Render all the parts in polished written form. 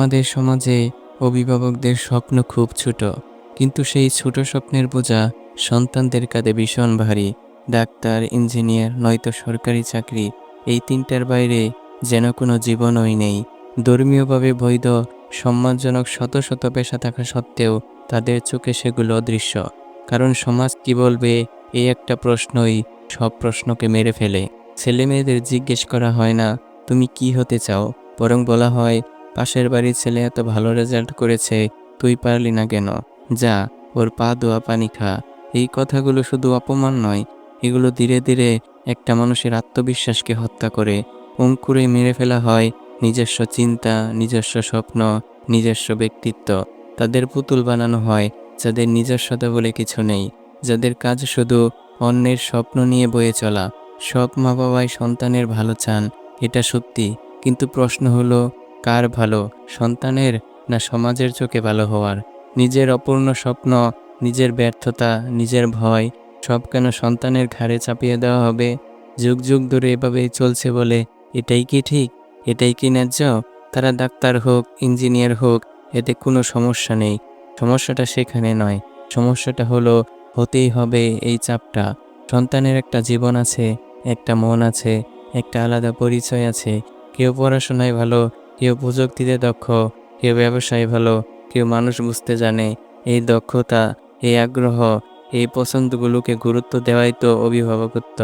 আমাদের সমাজে অভিভাবকদের স্বপ্ন খুব ছোট, কিন্তু সেই ছোট স্বপ্নের বোঝা সন্তানদের কাঁধে ভীষণ ভারী। ডাক্তার, ইঞ্জিনিয়ার, নয়তো সরকারি চাকরি, এই তিনটার বাইরে যেন কোনো জীবনই নেই। ধর্মীয়ভাবে বৈধ, সম্মানজনক শত শত পেশা থাকা সত্ত্বেও তাদের চোখে সেগুলো অদৃশ্য। কারণ সমাজ কি বলবে, এই একটা প্রশ্নই সব প্রশ্নকে মেরে ফেলে। ছেলেমেয়েদের জিজ্ঞেস করা হয় না তুমি কি হতে চাও, বরং বলা হয় পাশের বাড়ির ছেলে এত ভালো রেজাল্ট করেছে, তুই পারলি না কেন? যা, ওর পা ধোয়া পানি খা। এই কথাগুলো শুধু অপমান নয়, এগুলো ধীরে ধীরে একটা মানুষের আত্মবিশ্বাসকে হত্যা করে। অঙ্কুরে মেরে ফেলা হয় নিজস্ব চিন্তা, নিজস্ব স্বপ্ন, নিজস্ব ব্যক্তিত্ব। তাদের পুতুল বানানো হয় যাদের নিজস্বতা বলে কিছু নেই, যাদের কাজ শুধু অন্যের স্বপ্ন নিয়ে বয়ে চলা। সব মা বাবাই সন্তানের ভালো চান, এটা সত্যি, কিন্তু প্রশ্ন হলো কার ভালো, সন্তানের না সমাজের চোখে ভালো হওয়ার? নিজের অপূর্ণ স্বপ্ন, নিজের ব্যর্থতা, নিজের ভয়, সব কেন সন্তানের ঘাড়ে চাপিয়ে দেওয়া হবে? যুগ যুগ ধরে এভাবেই চলছে বলে এটাই কি ঠিক? এটাই কি ন্যায্য? তারা ডাক্তার হোক, ইঞ্জিনিয়ার হোক, এতে কোনো সমস্যা নেই। সমস্যাটা সেখানে নয়, সমস্যাটা হলো হতেই হবে এই চাপটা। সন্তানের একটা জীবন আছে, একটা মন আছে, একটা আলাদা পরিচয় আছে। কেউ পড়াশোনায় ভালো, কেউ প্রযুক্তিতে দক্ষ, কেউ ব্যবসায় ভালো, কেউ মানুষ বুঝতে জানে। এই দক্ষতা, এই আগ্রহ, এই পছন্দগুলোকে গুরুত্ব দেওয়াই তো অভিভাবকত্ব।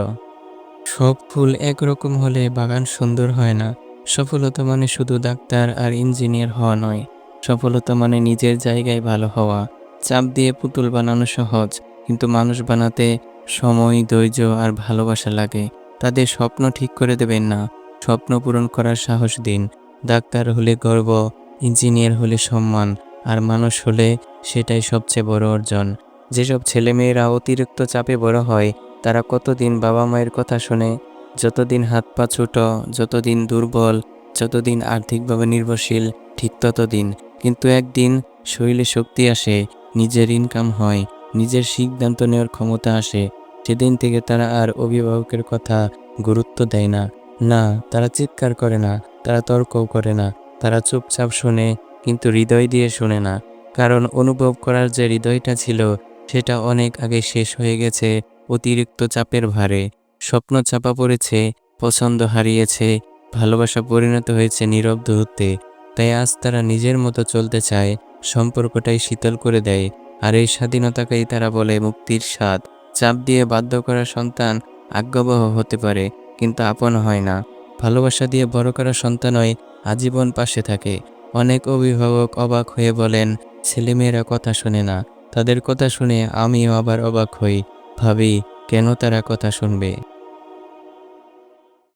সব ফুল একরকম হলে বাগান সুন্দর হয় না। সফলতা মানে শুধু ডাক্তার আর ইঞ্জিনিয়ার হওয়া নয়, সফলতা মানে নিজের জায়গায় ভালো হওয়া। চাপ দিয়ে পুতুল বানানো সহজ, কিন্তু মানুষ বানাতে সময়, ধৈর্য আর ভালোবাসা লাগে। তাদের স্বপ্ন ঠিক করে দেবেন না, স্বপ্ন পূরণ করার সাহস দিন। ডাক্তার হলে গর্ব, ইঞ্জিনিয়ার হলে সম্মান, আর মানুষ হলে সেটাই সবচেয়ে বড় অর্জন। যেসব ছেলেমেয়েরা অতিরিক্ত চাপে বড় হয়, তারা কতদিন বাবা মায়ের কথা শোনে? যতদিন হাত পা ছোট, যতদিন দুর্বল, যতদিন আর্থিকভাবে নির্ভরশীল, ঠিক ততদিন। কিন্তু একদিন শরীরে শক্তি আসে, নিজের ইনকাম হয়, নিজের সিদ্ধান্ত নেওয়ার ক্ষমতা আসে, সেদিন থেকে তারা আর অভিভাবকের কথা গুরুত্ব দেয় না। না, তারা চিৎকার করে না, তারা তর্কও করে না, তারা চুপচাপ শোনে, কিন্তু হৃদয় দিয়ে শোনে না। কারণ অনুভব করার যে হৃদয়টা ছিল, সেটা অনেক আগে শেষ হয়ে গেছে অতিরিক্ত চাপের ভারে। স্বপ্ন চাপা পড়েছে, পছন্দ হারিয়েছে, ভালোবাসা পরিণত হয়েছে নীরব দূরত্বে। তাই আজ তারা নিজের মতো চলতে চায়, সম্পর্কটাই শীতল করে দেয়। আর এই স্বাধীনতাকেই তারা বলে মুক্তির স্বাদ। চাপ দিয়ে বাধ্য করা সন্তান আজ্ঞাবহ হতে পারে, কিন্তু আপন হয় না। ভালোবাসা দিয়ে বড় করা সন্তানই আজীবন পাশে থাকে। অনেক অভিভাবক অবাক হয়ে বলেন, ছেলেমেয়েরা কথা শোনে না। তাদের কথা শুনে আমিও আবার অবাক হই, ভাবি কেন তারা কথা শুনবে।